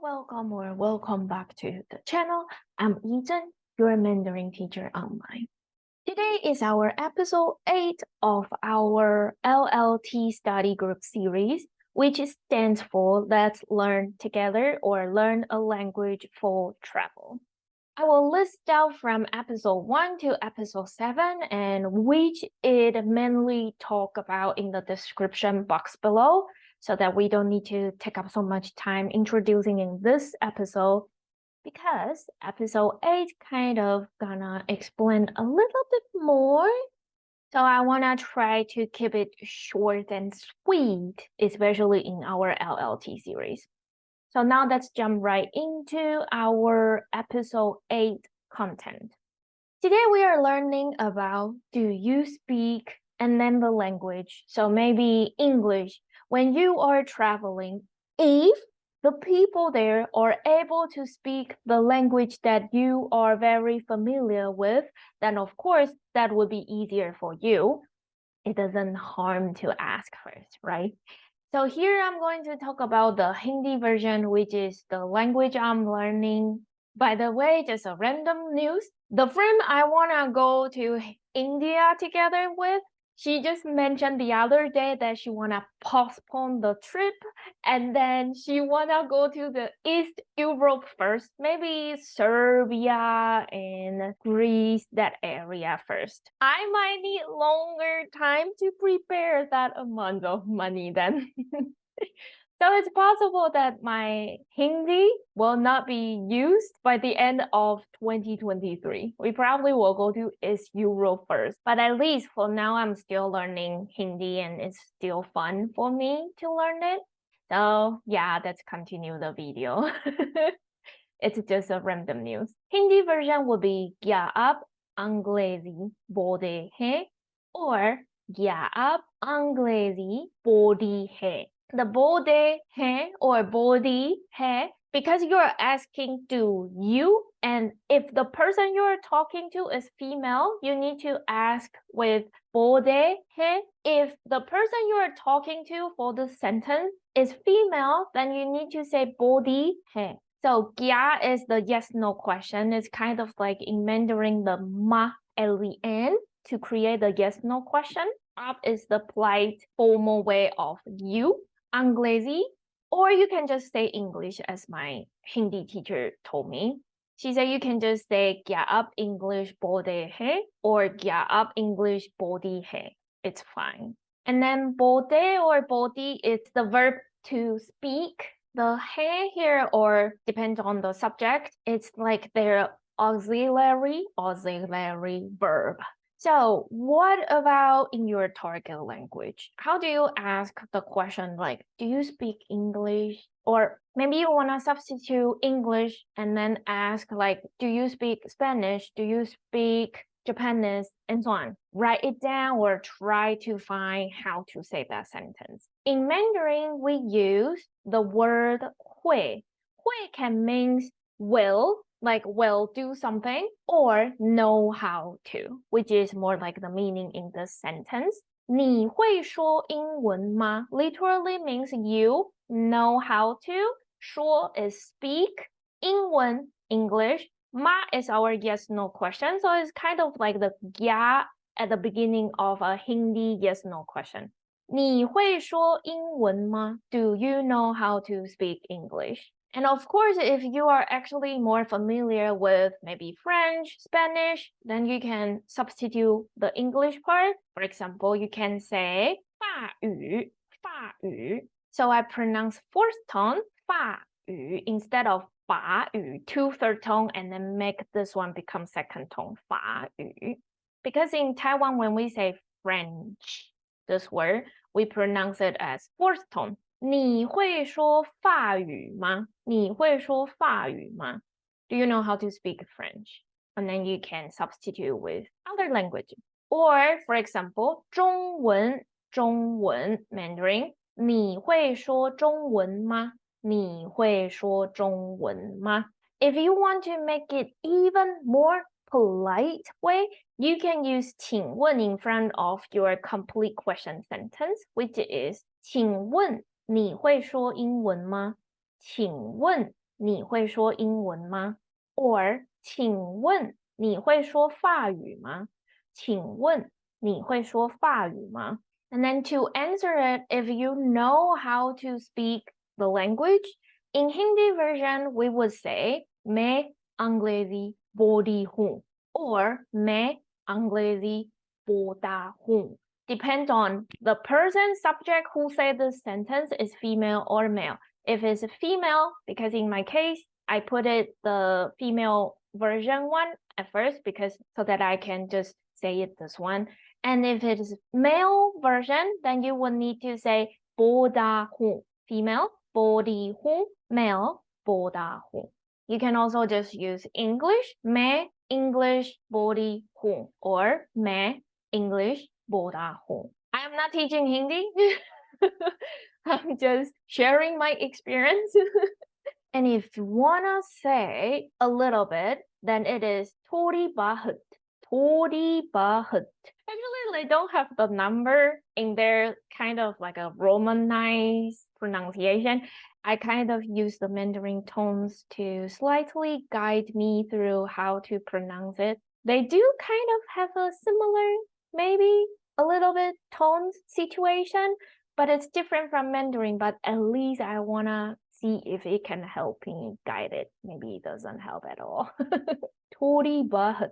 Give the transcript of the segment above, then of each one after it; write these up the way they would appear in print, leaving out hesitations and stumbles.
Welcome back to the channel. I'm Yi-Cheng, your Mandarin teacher online. Today is our episode 8 of our LLT study group series, which stands for Let's Learn Together or Learn a Language for Travel. I will list out from episode 1 to episode 7 and which it mainly talk about in the description box below, so that we don't need to take up so much time introducing in this episode, because episode 8 kind of gonna explain a little bit more. So I wanna try to keep it short and sweet, especially in our LLT series. So now let's jump right into our episode 8 content. Today we are learning about do you speak and then the language. So maybe English. When you are traveling, if the people there are able to speak the language that you are very familiar with, then of course that would be easier for you. It doesn't harm to ask first, right? So here I'm going to talk about the Hindi version, which is the language I'm learning. By the way, just a random news. The friend I want to go to India together with, she just mentioned the other day that she want to postpone the trip and then she want to go to the East Europe first, maybe Serbia and Greece, that area first. I might need longer time to prepare that amount of money then. So it's possible that my Hindi will not be used by the end of 2023. We probably will go to East Europe first. But at least for now, I'm still learning Hindi and it's still fun for me to learn it. So yeah, let's continue the video. It's just a random news. Hindi version will be क्या आप अंग्रेजी बोलते हैं or क्या आप अंग्रेजी बोलती है. The बोलते हैं or बोलती है, because you're asking do you, and if the person you're talking to is female, you need to ask with बोलते हैं. If the person you're talking to for the sentence is female, then you need to say बोलती है. So kya is the yes/no question. It's kind of like in Mandarin the ma at the end to create the yes/no question. Up is the polite formal way of you, अंग्रेजी, or you can just say English as my Hindi teacher told me. She said you can just say क्या आप English बोलते हैं or क्या आप English बोलती है. It's fine. And then बोलते or बोलती is the verb to speak. The he here, or depends on the subject, it's like their auxiliary verb. So what about in your target language? How do you ask the question like, do you speak English? Or maybe you want to substitute English and then ask like, do you speak Spanish? Do you speak Japanese, and so on. Write it down or try to find how to say that sentence. In Mandarin, we use the word 会. 会 can mean will, like will do something, or know how to, which is more like the meaning in the sentence. 你会说英文吗? Literally means you know how to. 说 is speak. 英文, English. Ma is our yes/no question, so it's kind of like the kya at the beginning of a Hindi yes/no question. 你会说英文吗? Do you know how to speak English? And of course, if you are actually more familiar with maybe French, Spanish, then you can substitute the English part. For example, you can say 法语, 法语. So I pronounce fourth tone 法语 instead of 法语, two third tone, and then make this one become second tone 法语. Because in Taiwan, when we say French, this word, we pronounce it as fourth tone. 你会说法语吗? 你会说法语吗? Do you know how to speak French? And then you can substitute with other language. Or, for example, 中文, 中文, Mandarin. 你会说中文吗? 你会说中文吗? If you want to make it even more polite way, you can use 请问 in front of your complete question sentence, which is 请问你会说英文吗? 请问你会说英文吗 or 请问你会说法语吗请问你会说法语吗 And then to answer it, if you know how to speak the language, in Hindi version, we would say मैं अंग्रेजी बोलती हूँ or मैं अंग्रेजी बोलता हूँ. Depends on the person, subject who said this sentence is female or male. If it's a female, because in my case, I put it the female version one at first because so that I can just say it this one. And if it is male version, then you would need to say 보다 후, female, 보디 후, male, 보다 후. You can also just use English, मैं English 보디 후, or मैं English 보다 후. I am not teaching Hindi. I'm just sharing my experience. And if you wanna say a little bit, then it is थोड़ी बहुत. थोड़ी बहुत. Actually, they don't have the number in their kind of like a romanized pronunciation. I kind of use the Mandarin tones to slightly guide me through how to pronounce it. They do kind of have a similar, maybe a little bit tones situation, but it's different from Mandarin. But at least I wanna see if it can help me guide it. Maybe it doesn't help at all. थोड़ी बहुत.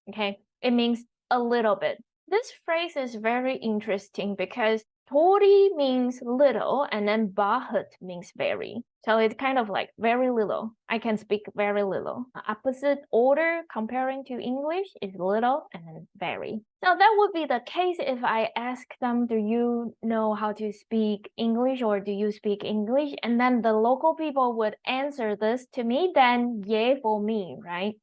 Okay, it means a little bit. This phrase is very interesting because थोड़ी means little and then बहुत means very. So it's kind of like very little. I can speak very little. Opposite order comparing to English is little and then very. So that would be the case if I ask them, do you know how to speak English or do you speak English? And then the local people would answer this to me, then yay for me, right?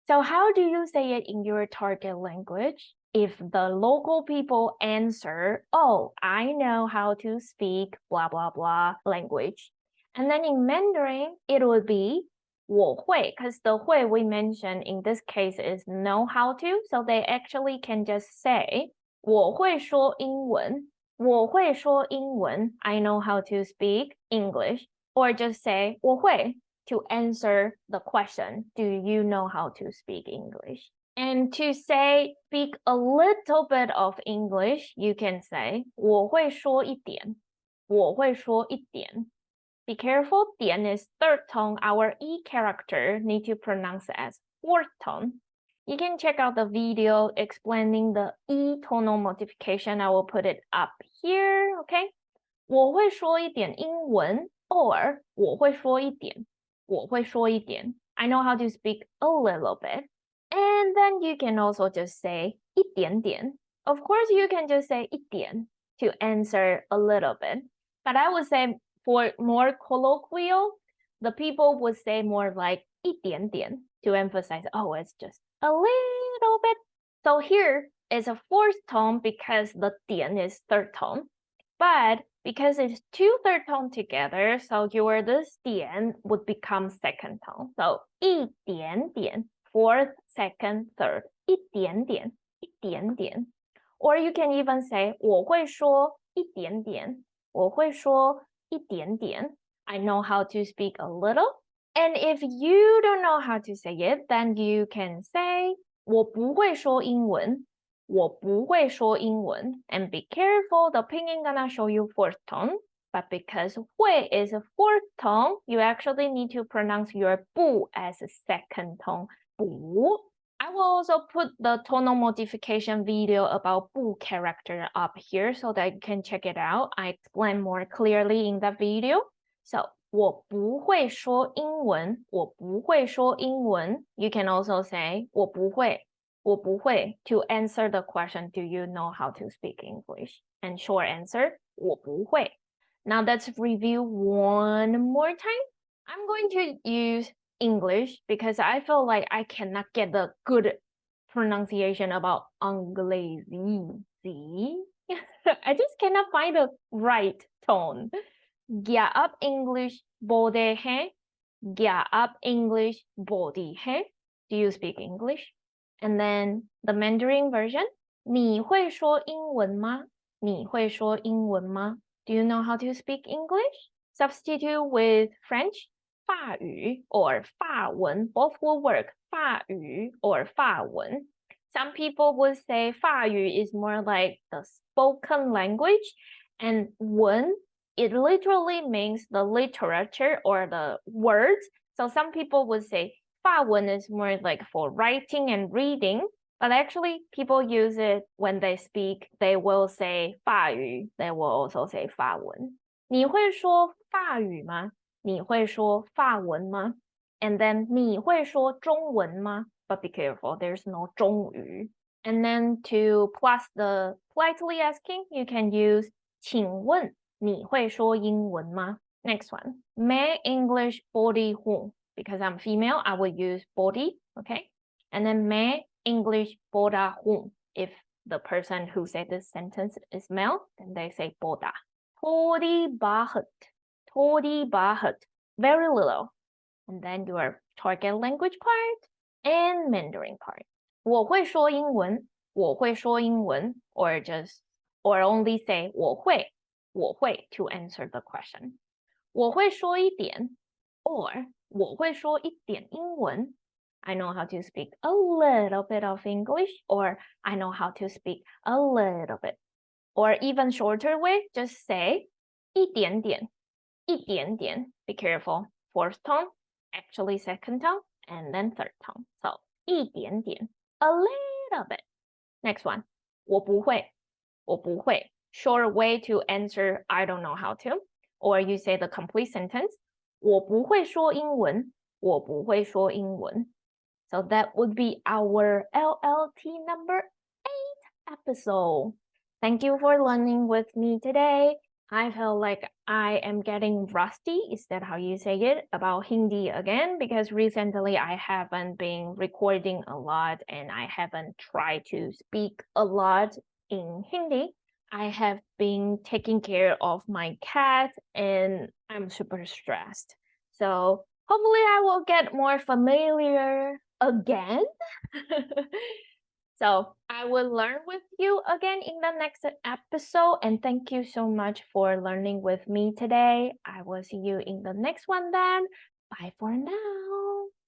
So how do you say it in your target language? If the local people answer, oh, I know how to speak blah, blah, blah language. And then in Mandarin, it would be 我会, because the 会 we mentioned in this case is know how to. So they actually can just say, 我会说英文,我会说英文, I know how to speak English. Or just say, 我会, to answer the question, do you know how to speak English? And to say, speak a little bit of English, you can say, 我会说一点,我会说一点. Be careful, 点 is third tone. Our E character need to pronounce as fourth tone. You can check out the video explaining the E tonal modification. I will put it up here, okay? 我会说一点英文 or 我会说一点我会说一点 I know how to speak a little bit. And then you can also just say 一点点 Of course, you can just say 一点 to answer a little bit. But I would say for more colloquial, the people would say more like 一点点 to emphasize, oh, it's just a little bit. So here is a fourth tone because the 点 is third tone. But because it's two third tone together, so your this 点 would become second tone. So 一点点, fourth, second, third. 一点点, 一点点. Or you can even say 我会说一点点,我会说一点点. I know how to speak a little. And if you don't know how to say it, then you can say 我不会说英文,我不会说英文. And be careful, the pinyin gonna show you fourth tone. But because 会 is a fourth tone, you actually need to pronounce your 不 as a second tone. 不. I will also put the tonal modification video about 不 character up here so that you can check it out. I explain more clearly in that video. So 我不会说英文,我不会说英文. You can also say 我不会,我不会 to answer the question, do you know how to speak English? And short answer, 我不会. Now let's review one more time. I'm going to use English because I feel like I cannot get the good pronunciation about अंग्रेजी. I just cannot find the right tone. क्या आप English बोलते हैं? क्या आप English बोलती हैं? Do you speak English? And then the Mandarin version. 你会说英文吗?你会说英文吗? Do you know how to speak English? Substitute with French. 法语 or 法文, both will work, 法语 or 法文. Some people would say 法语 is more like the spoken language, and 文, it literally means the literature or the words. So some people would say 法文 is more like for writing and reading, but actually people use it when they speak. They will say 法语, they will also say 法文. 你会说法语吗？你会说法文吗？ And then 你会说中文吗？ But be careful, there's no 中语. And then to plus the politely asking, you can use 请问你会说英文吗？ Next one, my English body who. Because I'm female, I will use body, okay? And then my English boda who. If the person who said this sentence is male, then they say boda. Thodi bahat. Thodi bahat. Very little. And then your target language part and Mandarin part. 我会说英文, 我会说英文, or only say 我会 to answer the question. 我会说一点, or 我会说一点英文. I know how to speak a little bit of English, or I know how to speak a little bit. Or even shorter way, just say 一点点, 一点点. Be careful. Fourth tone, actually second tone, and then third tone. So 一点点, a little bit. Next one, 我不会, 我不会. Short way to answer I don't know how to. Or you say the complete sentence, 我不会说英文, 我不会说英文. So that would be our LLT number 8 episode. Thank you for learning with me today. I feel like I am getting rusty, is that how you say it, about Hindi again, because recently I haven't been recording a lot and I haven't tried to speak a lot in Hindi. I have been taking care of my cat and I'm super stressed. So hopefully I will get more familiar again. So I will learn with you again in the next episode. And thank you so much for learning with me today. I will see you in the next one then. Bye for now.